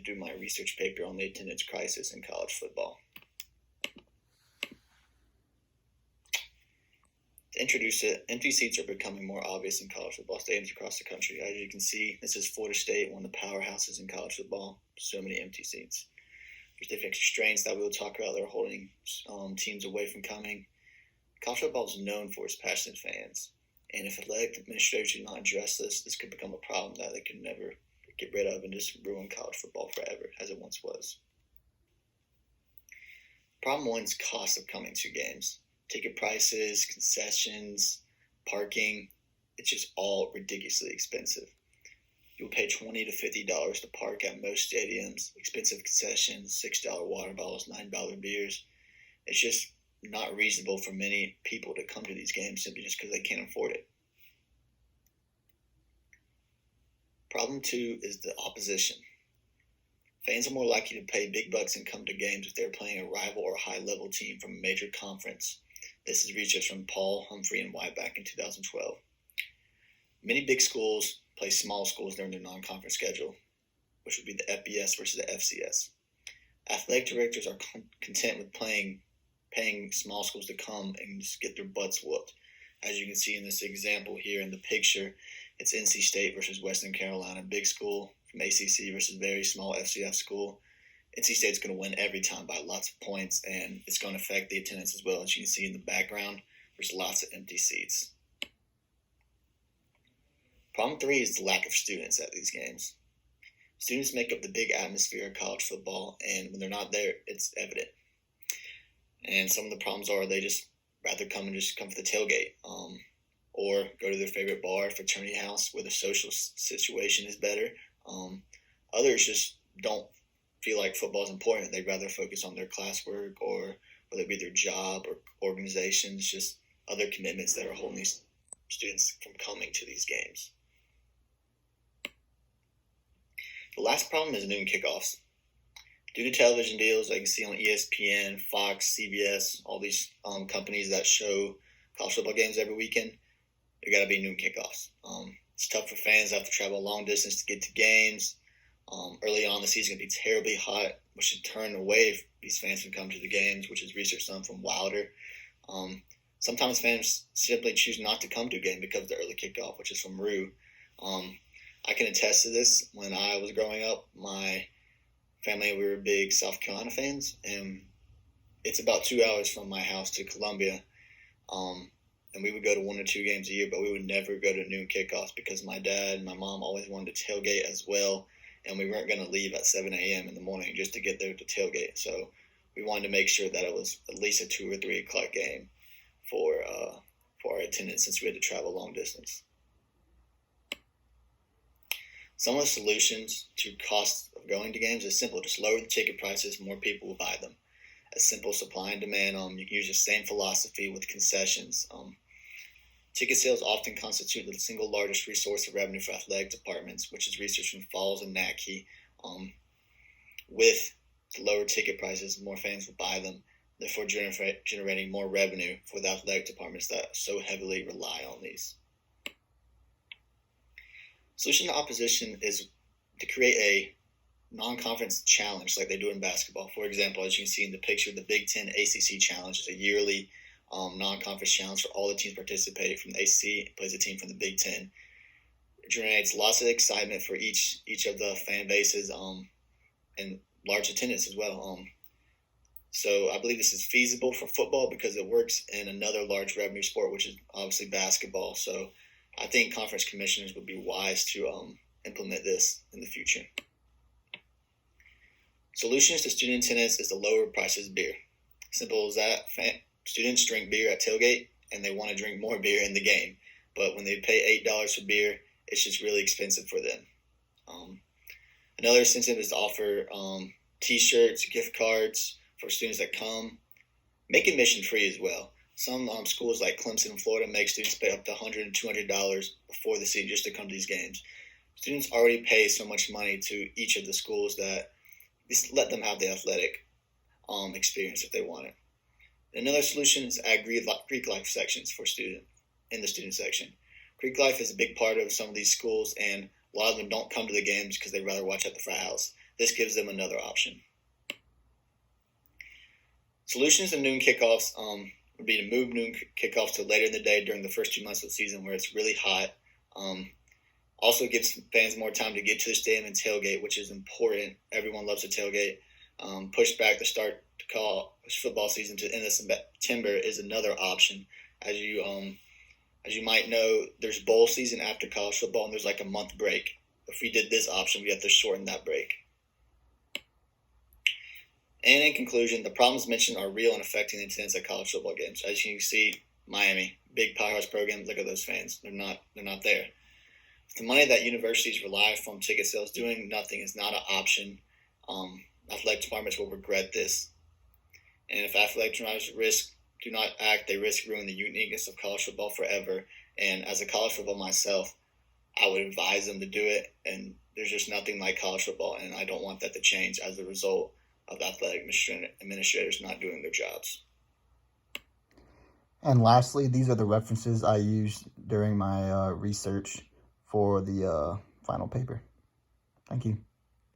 do my research paper on the attendance crisis in college football. To introduce it, empty seats are becoming more obvious in college football stadiums across the country. As you can see, this is Florida State, one of the powerhouses in college football. So many empty seats. There's different constraints that we'll talk about that are holding teams away from coming. College football is known for its passionate fans. And if athletic administrators do not address this, this could become a problem that they could never get rid of and just ruin college football forever, as it once was. Problem one is cost of coming to games. Ticket prices, concessions, parking, it's just all ridiculously expensive. You'll pay $20 to $50 to park at most stadiums, expensive concessions, $6 water bottles, $9 beers. It's just not reasonable for many people to come to these games simply just because they can't afford it. Problem two is the opposition. Fans are more likely to pay big bucks and come to games if they're playing a rival or high-level team from a major conference. This is research from Paul, Humphrey, and White back in 2012. Many big schools play small schools during their non-conference schedule, which would be the FBS versus the FCS. Athletic directors are content with paying small schools to come and just get their butts whooped. As you can see in this example here in the picture, it's NC State versus Western Carolina, big school from ACC versus very small FCS school. NC State's going to win every time by lots of points, and it's going to affect the attendance as well. As you can see in the background, there's lots of empty seats. Problem three is the lack of students at these games. Students make up the big atmosphere of college football, and when they're not there, it's evident. And some of the problems are they just rather come for the tailgate, or go to their favorite bar, fraternity house, where the social situation is better. Others just don't feel like football is important. They'd rather focus on their classwork, or whether it be their job or organizations, just other commitments that are holding these students from coming to these games. The last problem is noon kickoffs. Due to television deals, like you can see on ESPN, Fox, CBS, all these companies that show college football games every weekend, there got to be noon kickoffs. It's tough for fans that have to travel a long distance to get to games. Early on, the season can be terribly hot, which should turn away these fans from coming to the games, which is research done from Wilder. Sometimes fans simply choose not to come to a game because of the early kickoff, which is from Rue. I can attest to this. When I was growing up, my family, we were big South Carolina fans, and it's about 2 hours from my house to Columbia. And we would go to 1 or 2 games a year, but we would never go to noon kickoffs because my dad and my mom always wanted to tailgate as well, and we weren't going to leave at 7 a.m. in the morning just to get there to tailgate. So we wanted to make sure that it was at least a 2 or 3 o'clock game for our attendance, since we had to travel long distance. Some of the solutions to cost of going to games is simple. Just lower the ticket prices, more people will buy them. A simple supply and demand. You can use the same philosophy with concessions. Ticket sales often constitute the single largest resource of revenue for athletic departments, which is research from Falls and NACHE. With the lower ticket prices, more fans will buy them, therefore generating more revenue for the athletic departments that so heavily rely on these. Solution to opposition is to create a non-conference challenge like they do in basketball. For example, as you can see in the picture, the Big Ten ACC Challenge is a yearly non-conference challenge for all the teams participating from the ACC. Plays a team from the Big Ten. It generates lots of excitement for each of the fan bases, and large attendance as well. So I believe this is feasible for football because it works in another large revenue sport, which is obviously basketball. So I think conference commissioners would be wise to implement this in the future. Solutions to student attendance is the lower prices of beer. Simple as that. Students drink beer at tailgate, and they want to drink more beer in the game. But when they pay $8 for beer, it's just really expensive for them. Another incentive is to offer T-shirts, gift cards for students that come. Make admission free as well. Some schools like Clemson, Florida, make students pay up to $100 and $200 before the season just to come to these games. Students already pay so much money to each of the schools that just let them have the athletic experience if they want it. Another solution is add Greek life sections for in the student section. Greek life is a big part of some of these schools, and a lot of them don't come to the games because they'd rather watch at the frat house. this gives them another option. Solutions to noon kickoffs would be to move noon kickoffs to later in the day during the first 2 months of the season where it's really hot. Also gives fans more time to get to the stadium and tailgate, which is important. Everyone loves a tailgate. Push back the start to college football season to end of September is another option. As you might know, there's bowl season after college football, and there's like a month break. If we did this option, we have to shorten that break. And in conclusion, the problems mentioned are real and affecting the attendance at college football games. As you can see, Miami, big powerhouse program. Look at those fans; they're not there. With the money that universities rely from ticket sales, doing nothing is not an option. Athletic departments will regret this. And if athletic departments do not act, they risk ruining the uniqueness of college football forever. And as a college football myself, I would advise them to do it. And there's just nothing like college football, and I don't want that to change as a result of athletic administrators not doing their jobs. And lastly, these are the references I used during my research for the final paper. Thank you.